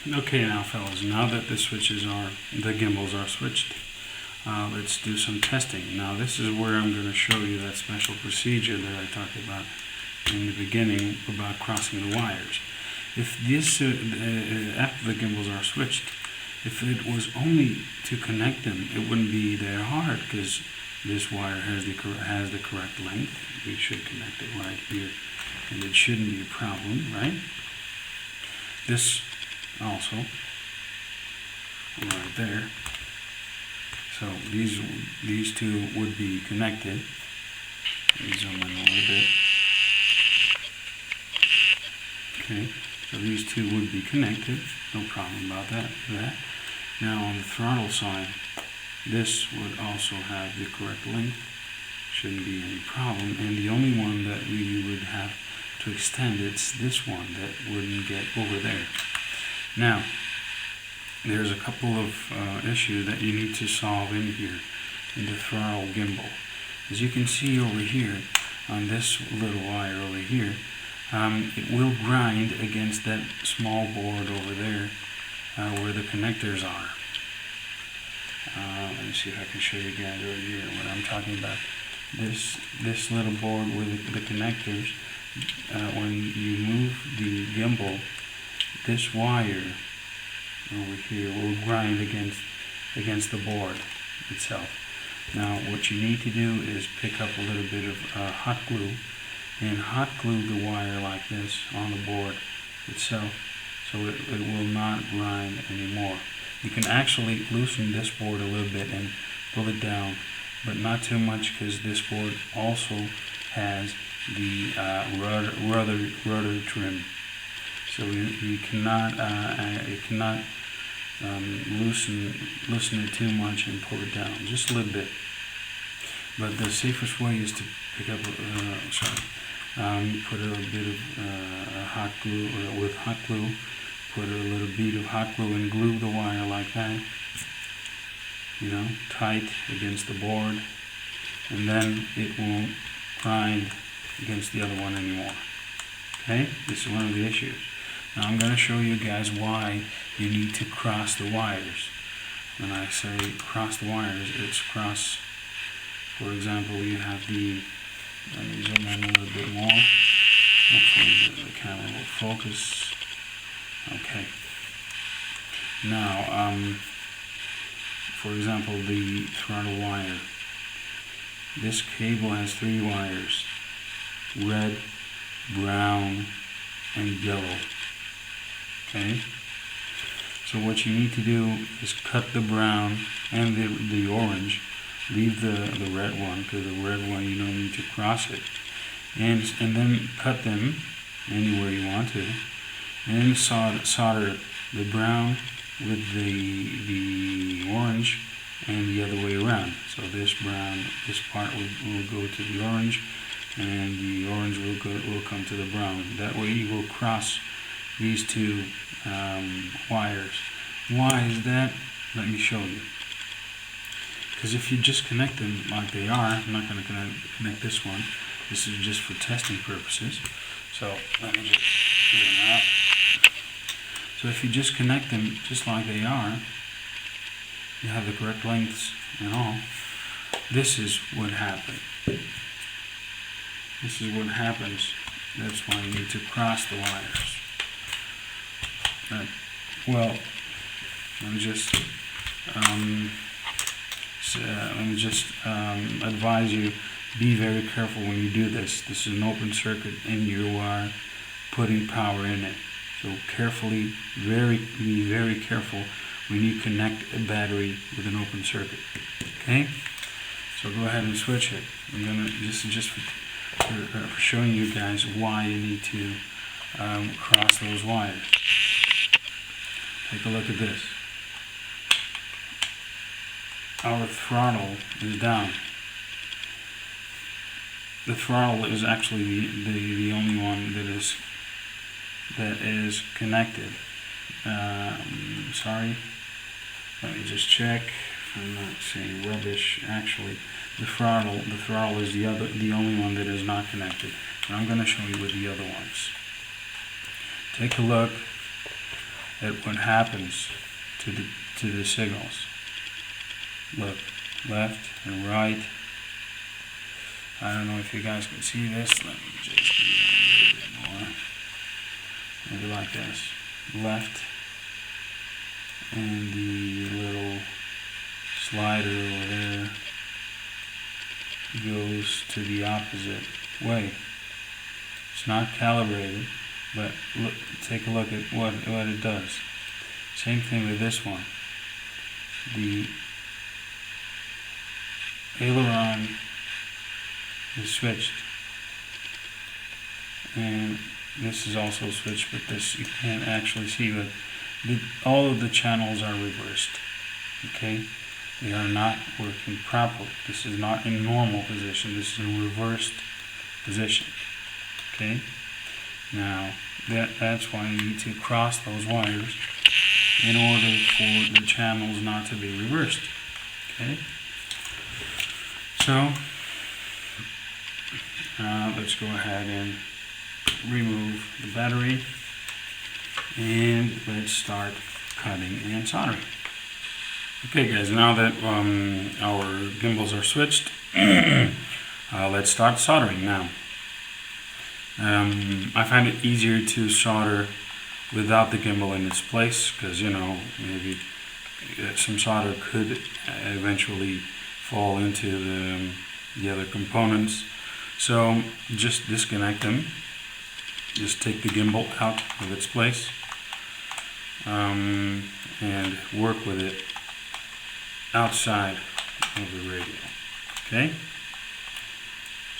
Okay, now fellas, now that the gimbals are switched, let's do some testing. Now this is where I'm going to show you that special procedure that I talked about in the beginning about crossing the wires. If this, after the gimbals are switched, if it was only to connect them, it wouldn't be that hard because this wire has the correct length. We should connect it right here, and it shouldn't be a problem, right? This also right there. So these two would be connected. Let me zoom in a little bit. Okay, so these two would be connected. No problem about that. Now on the throttle side, this would also have the correct length. Shouldn't be any problem. And the only one that we would have to extend, it's this one that wouldn't get over there. Now, there's a couple of issues that you need to solve in here in the throttle gimbal. As you can see over here on this little wire over here, it will grind against that small board over there where the connectors are. Let me see if I can show you guys over here what I'm talking about. This little board with the connectors, when you move the gimbal, this wire over here will grind against the board itself. Now what you need to do is pick up a little bit of hot glue and hot glue the wire like this on the board itself so it will not grind anymore. You can actually loosen this board a little bit and pull it down, but not too much because this board also has the rudder trim. So you cannot loosen it too much and pull it down, just a little bit. But the safest way is to pick up, put a little bit of hot glue, with hot glue, put a little bead of hot glue and glue the wire like that, tight against the board, and then it won't grind against the other one anymore. Okay, this is one of the issues. Now I'm going to show you guys why you need to cross the wires. When I say cross the wires, it's cross, for example, you have the, let me zoom in a little bit more, hopefully the camera will focus. Okay. Now, for example, the throttle wire. This cable has 3 wires, red, brown, and yellow. Okay, so what you need to do is cut the brown and the orange, leave the red one, because the red one you don't need to cross it, and then cut them anywhere you want to, and then solder the brown with the orange and the other way around. So this part will go to the orange, and the orange will come to the brown. That way you will cross these two wires. Why is that? Let me show you. Because if you just connect them like they are, I'm not going to connect this one. This is just for testing purposes. So let me just get them out. So if you just connect them just like they are, you have the correct lengths and all. This is what happens. This is what happens. That's why you need to cross the wires. Well, let me just advise you, be very careful when you do this. This is an open circuit and you are putting power in it. So be very careful when you connect a battery with an open circuit. Okay? So go ahead and switch it. This is just for showing you guys why you need to cross those wires. Take a look at this. Our throttle is down. The throttle is actually the only one that is connected. Sorry. Let me just check. I'm not saying rubbish. Actually, the throttle is the only one that is not connected. And I'm going to show you with the other ones. Take a look. at what happens to the signals. Look, left and right. I don't know if you guys can see this. Let me just do it a little bit more. Maybe like this. Left, and the little slider over there goes to the opposite way. It's not calibrated, but look, take a look at what it does. Same thing with this one. The aileron is switched, and this is also switched, but this you can't actually see, but all of the channels are reversed. Okay, they are not working properly. This is not in normal position, this is in reversed position. Okay, now that's why you need to cross those wires in order for the channels not to be reversed. Okay, so let's go ahead and remove the battery, and let's start cutting and soldering. Okay guys, now that our gimbals are switched, let's start soldering now. I find it easier to solder without the gimbal in its place, because maybe some solder could eventually fall into the other components. So just disconnect them. Just take the gimbal out of its place and work with it outside of the radio. Okay?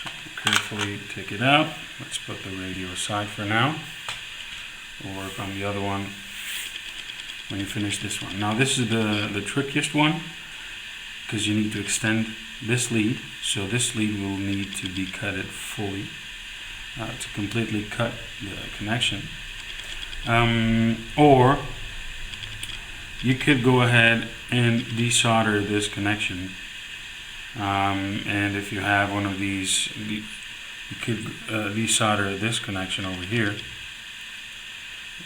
So carefully take it out. Let's put the radio aside for now. We'll work on the other one when you finish this one. Now this is the trickiest one, because you need to extend this lead. So this lead will need to be cutted fully to completely cut the connection. Or you could go ahead and desolder this connection. And if you have one of these, you could desolder this connection over here.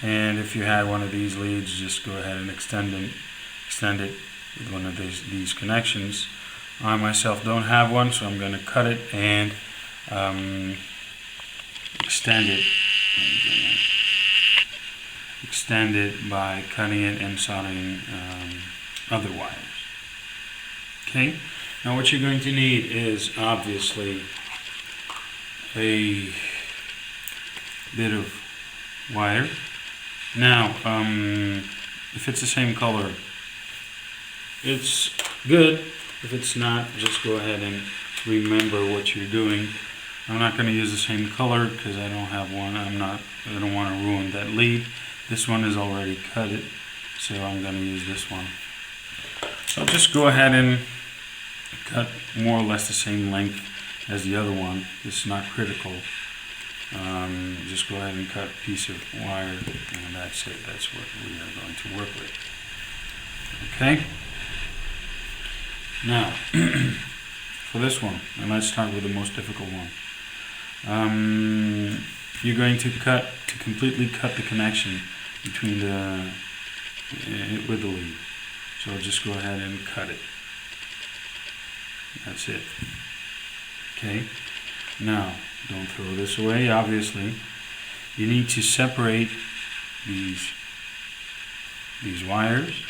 And if you had one of these leads, just go ahead and extend it with one of these connections. I myself don't have one, so I'm going to cut it and extend it by cutting it and soldering other wires. Okay, now what you're going to need is obviously a bit of wire. Now if it's the same color, it's good. If it's not, just go ahead and remember what you're doing. I'm not going to use the same color because I don't have one. I don't want to ruin that lead. This one is already cut, so I'm going to use this one. So just go ahead and cut more or less the same length as the other one. This is not critical. Just go ahead and cut a piece of wire, and that's it. That's what we are going to work with. Okay? Now, for this one, and let's start with the most difficult one. You're going to completely cut the connection between with the lead. So just go ahead and cut it. That's it. Okay. Now, don't throw this away. Obviously, you need to separate these wires.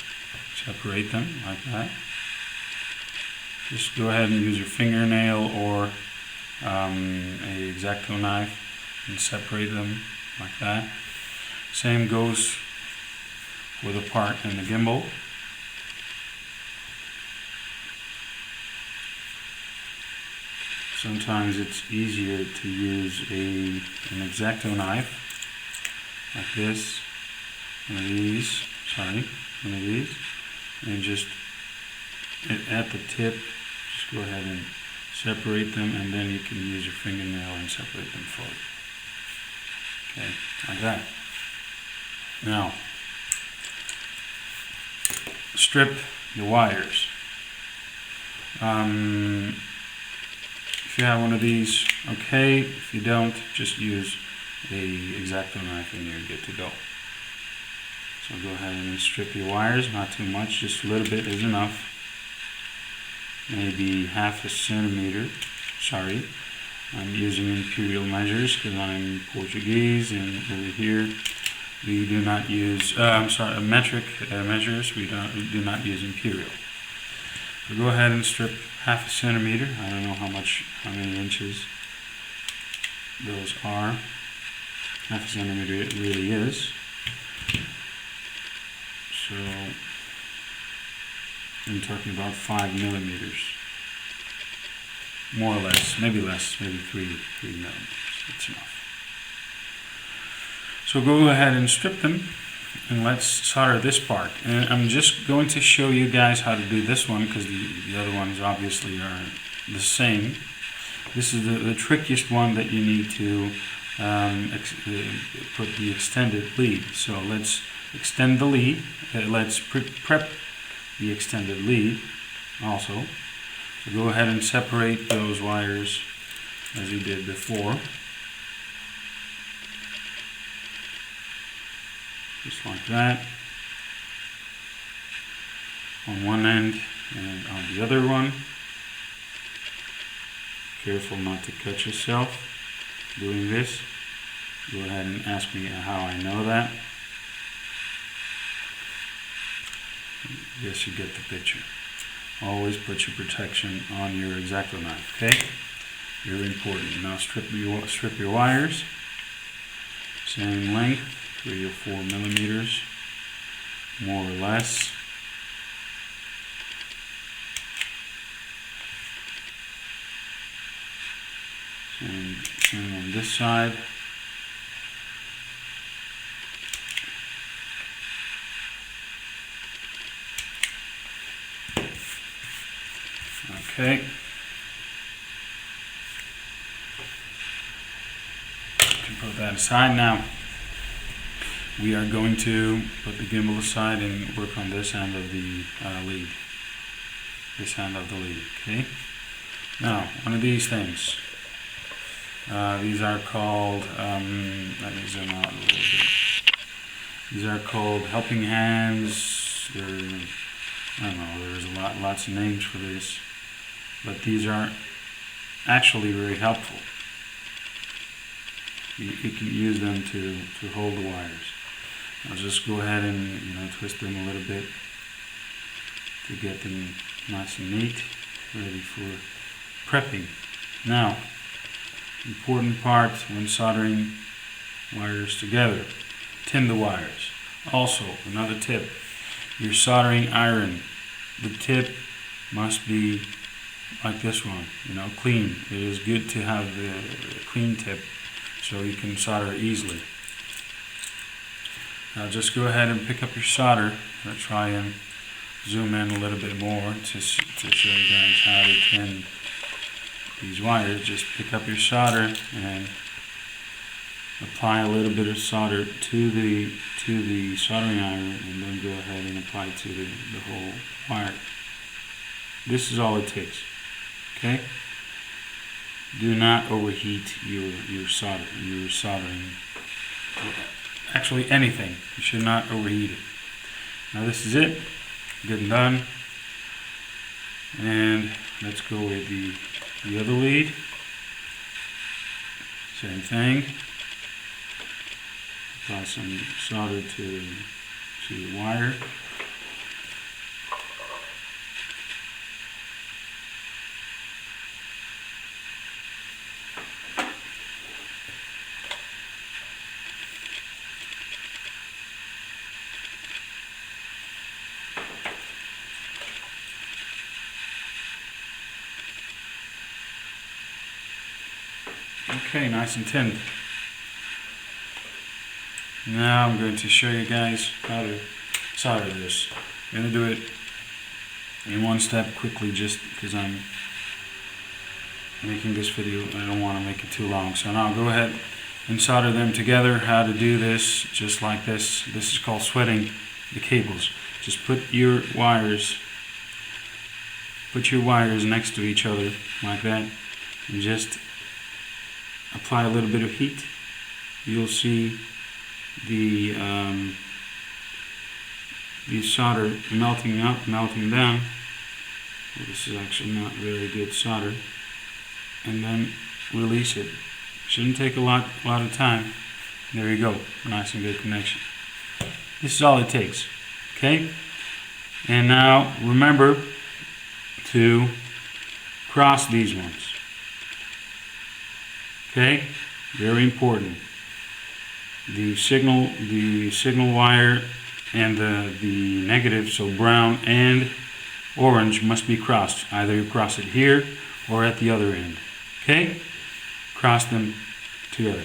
Separate them like that. Just go ahead and use your fingernail or a X-Acto knife and separate them like that. Same goes for the part in the gimbal. Sometimes it's easier to use an X-Acto knife like this, one of these, and just at the tip, just go ahead and separate them, and then you can use your fingernail and separate them fully. Okay, like that. Now, strip the wires. If you have one of these, okay. If you don't, just use a X-Acto knife and you're good to go. So go ahead and strip your wires, not too much, just a little bit is enough. Maybe half a centimeter. Sorry, I'm using imperial measures because I'm Portuguese, and over here we do not use, metric measures. We do not use imperial. So go ahead and strip half a centimeter. I don't know how many inches those are. Half a centimeter it really is. So I'm talking about 5 millimeters, more or less, maybe less, maybe 3 millimeters. That's enough. So go ahead and strip them, and let's solder this part. And I'm just going to show you guys how to do this one because the other ones obviously are the same. This is the trickiest one that you need to put the extended lead. So let's extend the lead. Let's prep the extended lead also. So go ahead and separate those wires as you did before. Just like that. On one end and on the other one. Careful not to cut yourself doing this. Go ahead and ask me how I know that. Yes, you get the picture. Always put your protection on your X-Acto knife, okay? Very important. Now strip your wires. Same length, 3 or 4 millimeters, more or less. Same on this side. Okay. Put that aside now. We are going to put the gimbal aside and work on this end of the lead. This end of the lead, okay? Now, one of these things. These are called, let me zoom out a little bit. These are called helping hands. I don't know, there's lots of names for this. But these are actually very helpful. You can use them to hold the wires. I'll just go ahead and twist them a little bit to get them nice and neat, ready for prepping. Now, important part when soldering wires together, tin the wires. Also, another tip, your soldering iron, the tip must be like this one, clean. It is good to have the clean tip so you can solder easily. Now just go ahead and pick up your solder. I'll try and zoom in a little bit more to show you guys how to tin these wires. Just pick up your solder and apply a little bit of solder to the soldering iron, and then go ahead and apply it to the whole wire. This is all it takes. Okay? Do not overheat your soldering. Actually, anything. You should not overheat it. Now this is it. Good and done. And let's go with the other lead. Same thing. Apply some solder to the wire. Okay, nice and tinned. Now I'm going to show you guys how to solder this. I'm going to do it in one step quickly just because I'm making this video. I don't want to make it too long. So now go ahead and solder them together. How to do this, just like this. This is called sweating the cables. Just put your wires next to each other like that, and just apply a little bit of heat. You'll see the the solder melting up, melting down. Well, this is actually not really good solder. And then release it. Shouldn't take a lot of time. There you go. Nice and good connection. This is all it takes. Okay? And now remember to cross these ones. Okay? Very important. The signal wire and the negative, so brown and orange, must be crossed. Either you cross it here or at the other end. Okay? Cross them together.